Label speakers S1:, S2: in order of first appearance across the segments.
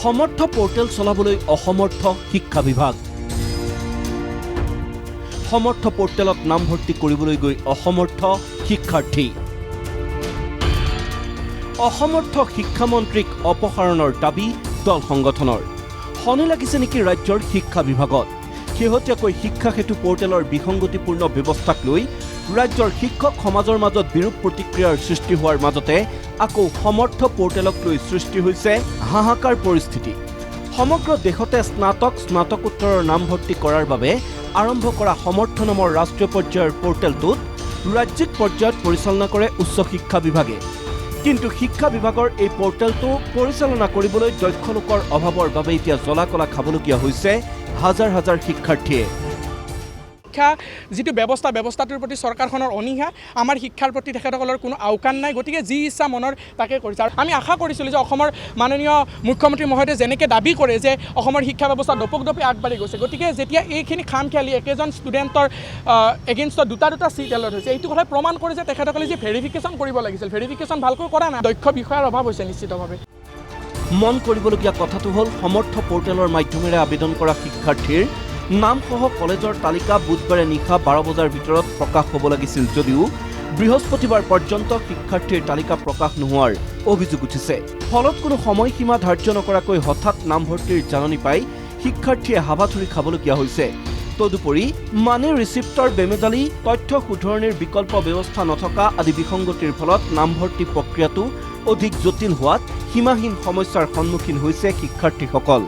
S1: সমৰ্থ পোৰ্টেল চলাবলৈ অসমৰ্থ শিক্ষা বিভাগ। সমৰ্থ পোৰ্টেলত নামভৰ্তি কৰিবলৈ গৈ অসমৰ্থ শিক্ষাৰ্থী। অসমৰ্থ শিক্ষামন্ত্ৰীক অপসাৰণৰ দাবী দল সংগঠনৰ। শনি লাগিছে নেকি ৰাজ্যৰ শিক্ষা বিভাগত? শেহতীয়াকৈ শিক্ষা সেতু পোৰ্টেলৰ বিসংগতিপূৰ্ণ ব্যৱস্থাক লৈ ৰাজ্যৰ শিক্ষক সমাজৰ মাজত বিৰূপ প্ৰতিক্ৰিয়াৰ সৃষ্টি হোৱাৰ মাজতে আকৌ সমৰ্থ পোৰ্টেলক লৈ সৃষ্টি হৈছে হাহাকাৰ পৰিস্থিতি। সমগ্ৰ দেশতে স্নাতকোত্তৰৰ নামভৰ্তি কৰাৰ বাবে আৰম্ভ কৰা সমৰ্থ নামৰ ৰাষ্ট্ৰীয় পৰ্যায়ৰ পোৰ্টেলটোত ৰাজ্যিক পৰ্যায়ত পৰিচালনা কৰে উচ্চ শিক্ষা বিভাগে। কিন্তু শিক্ষা বিভাগৰ এই পোৰ্টেলটো পৰিচালনা কৰিবলৈ দক্ষ লোকৰ অভাৱৰ বাবে এতিয়া জ্বলা-কলা খাবলগীয়া হৈছে হাজাৰ হাজাৰ শিক্ষাৰ্থীয়ে।
S2: শিক্ষা যিটো ব্যৱস্থাটোৰ প্ৰতি চৰকাৰখনৰ অনীহা, আমাৰ শিক্ষাৰ প্ৰতি তেখেতসকলৰ কোনো আওকাণ নাই। গতিকে যি ইচ্ছা মনৰ তাকে কৰিছে। আৰু আমি আশা কৰিছিলোঁ যে অসমৰ মাননীয় মুখ্যমন্ত্ৰী মহোদয়ে যেনেকৈ দাবী কৰে যে অসমৰ শিক্ষা ব্যৱস্থা দপক-দপি আগবাঢ়ি গৈছে, গতিকে যেতিয়া এইখিনি খাম খেয়ালি একেজন ষ্টুডেণ্টৰ এগেইনষ্টত দুটা চিট এলট হৈছে, এইটো কথাই প্ৰমাণ কৰে যে তেখেতসকলে যি ভেৰিফিকেশ্যন কৰিব লাগিছিল, ভেৰিফিকেশ্যন ভালকৈ কৰা নাই। দক্ষ বিষয়াৰ অভাৱ হৈছে নিশ্চিতভাৱে।
S1: মন কৰিবলগীয়া কথাটো হ'ল সমৰ্থ পোৰ্টেলৰ মাধ্যমেৰে আবেদন কৰা শিক্ষাৰ্থীৰ নামসহ কলেজৰ তালিকা বুধবাৰে নিশা 12 বজাৰ ভিতৰত প্ৰকাশ হ'ব লাগিছিল যদিও বৃহস্পতিবাৰ পৰ্যন্ত শিক্ষাৰ্থীৰ তালিকা প্ৰকাশ নোহোৱাৰ অভিযোগ উঠিছে। ফলত কোনো সময়সীমা ধাৰ্য নকৰাকৈ হঠাৎ নামভৰ্তিৰ জাননী পাই শিক্ষাৰ্থীয়ে হাবাথুৰি খাবলগীয়া হৈছে। তদুপৰি মানি ৰিচিপ্টৰ বেমেজালি, তথ্য শুধৰণিৰ বিকল্প ব্যৱস্থা নথকা আদি বিসংগতিৰ ফলত নামভৰ্তি প্ৰক্ৰিয়াটো অধিক জটিল হোৱাত সীমাহীন সমস্যাৰ সন্মুখীন হৈছে শিক্ষাৰ্থীসকল।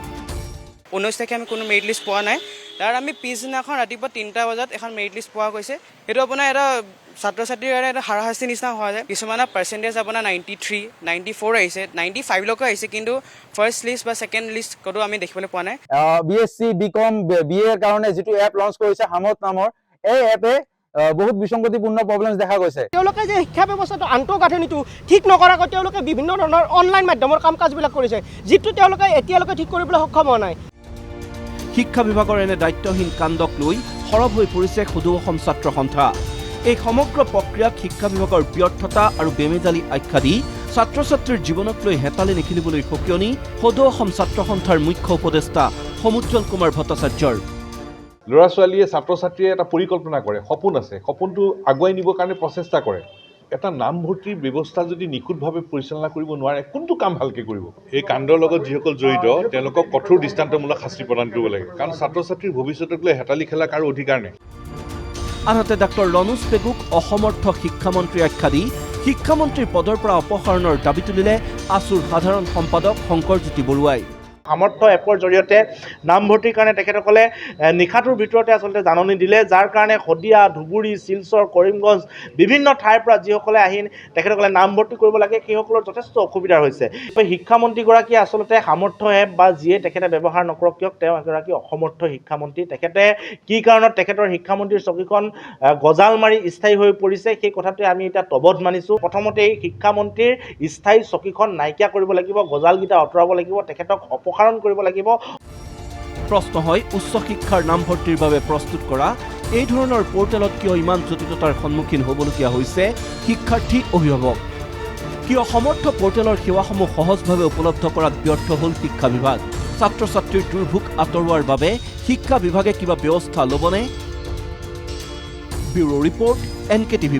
S3: 19 তাৰিখে আমি কোনো মেৰিট লিষ্ট পোৱা নাই। তাৰ আমি পিছদিনাখন ৰাতিপুৱা 3টা বজাত এখন মেৰিট লিষ্ট পোৱা গৈছে। সেইটো আপোনাৰ এটা ছাত্ৰ ছাত্ৰীৰ কাৰণে এটা হাৰাশাস্তিৰ নিচিনা হোৱা যায়। কিছুমানৰ পাৰ্চেণ্টেজ আপোনাৰ 93, 94 আহিছে, 95লৈকে আহিছে, কিন্তু ফাৰ্ষ্ট লিষ্ট বা ছেকেণ্ড লিষ্ট ক'তো আমি দেখিবলৈ পোৱা নাই।
S4: BSc, BCom, BA কাৰণে যিটো এপ লঞ্চ কৰিছে সামৰ্থ নামৰ, এই এপে বহুত বিসংগতিপূৰ্ণ প্ৰব্লেম দেখা গৈছে।
S5: তেওঁলোকে যে শিক্ষা ব্যৱস্থাটো আন্তঃগাঁথনিটো ঠিক নকৰাকৈ তেওঁলোকে বিভিন্ন ধৰণৰ অনলাইন মাধ্যমৰ কাম কাজবিলাক কৰিছে, যিটো তেওঁলোকে এতিয়ালৈকে ঠিক কৰিবলৈ সক্ষম হোৱা নাই।
S1: শিক্ষা বিভাগৰ এনে দায়িত্বহীন কাণ্ডক লৈ সৰব হৈ পৰিছে সদৌ অসম ছাত্ৰ সন্থা। এই সমগ্ৰ প্ৰক্ৰিয়াক শিক্ষা বিভাগৰ ব্যৰ্থতা আৰু বেমেজালি আখ্যা দি ছাত্ৰ ছাত্ৰীৰ জীৱনক লৈ হেতালি নিখেলিবলৈ সকিয়নি সদৌ অসম ছাত্ৰ সন্থাৰ মুখ্য উপদেষ্টা সমুজ্জ্বল কুমাৰ ভট্টাচাৰ্যৰ।
S6: ল'ৰা ছোৱালীয়ে ছাত্ৰ ছাত্ৰীয়ে এটা পৰিকল্পনা কৰে, সপোন আছে, সপোনটো আগুৱাই নিবৰ কাৰণে প্ৰচেষ্টা কৰে। এটা নামভৰ্তিৰ ব্যৱস্থা যদি নিখুঁতভাৱে পৰিচালনা কৰিব নোৱাৰে, কোনটো কাম ভালকৈ কৰিব? এই কাণ্ডৰ লগত যিসকল জড়িত তেওঁলোকক কঠোৰ দৃষ্টান্তমূলক শাস্তি প্ৰদান কৰিব লাগে, কাৰণ ছাত্ৰ ছাত্ৰীৰ ভৱিষ্যতক লৈ হেতালি খেলা কাৰো অধিকাৰ নাই।
S1: আনহাতে ডাক্তৰ ৰণোজ পেগুক অসমৰ্থ শিক্ষামন্ত্ৰী আখ্যা দি শিক্ষামন্ত্ৰীৰ পদৰ পৰা অপসাৰণৰ দাবী তুলিলে আছুৰ সাধাৰণ সম্পাদক শংকৰজ্যোতি বৰুৱাই।
S7: সামৰ্থ এপৰ জৰিয়তে নামভৰ্তিৰ কাৰণে তেখেতসকলে নিশাটোৰ ভিতৰতে আচলতে জাননী দিলে, যাৰ কাৰণে শদিয়া, ধুবুৰী, শিলচৰ, কৰিমগঞ্জ বিভিন্ন ঠাইৰ পৰা যিসকলে আহি তেখেতসকলে নামভৰ্তি কৰিব লাগে সেইসকলৰ যথেষ্ট অসুবিধা হৈছে। শিক্ষামন্ত্ৰীগৰাকীয়ে আচলতে সামৰ্থ এপ বা যিয়ে তেখেতে ব্যৱহাৰ নকৰক কিয়, তেওঁ এগৰাকী অসমৰ্থ শিক্ষামন্ত্ৰী। তেখেতে কি কাৰণত তেখেতৰ শিক্ষামন্ত্ৰীৰ চকীখন গজাল মাৰি স্থায়ী হৈ পৰিছে, সেই কথাটোৱে আমি এতিয়া তবধ মানিছোঁ। প্ৰথমতে এই শিক্ষামন্ত্ৰীৰ স্থায়ী চকীখন নাইকিয়া কৰিব লাগিব, গজালকেইটা আঁতৰাব লাগিব, তেখেতক অপসাৰণ কৰিব লাগিব।
S1: প্ৰশ্ন হয়, উচ্চ শিক্ষাৰ নামভৰ্তিৰ বাবে প্ৰস্তুত কৰা এই ধৰণৰ পোৰ্টেলত কিয় ইমান জটিলতাৰ সন্মুখীন হ'বলগীয়া হৈছে শিক্ষাৰ্থী অভিভাৱক? কিয় সমৰ্থ পোৰ্টেলৰ সেৱাসমূহ সহজভাৱে উপলব্ধ কৰাত ব্যৰ্থ হ'ল শিক্ষা বিভাগ? ছাত্ৰ ছাত্ৰীৰ দুৰ্ভোগ আঁতৰোৱাৰ বাবে শিক্ষা বিভাগে কিবা ব্যৱস্থা ল'বনে? Bureau report, NKTV+।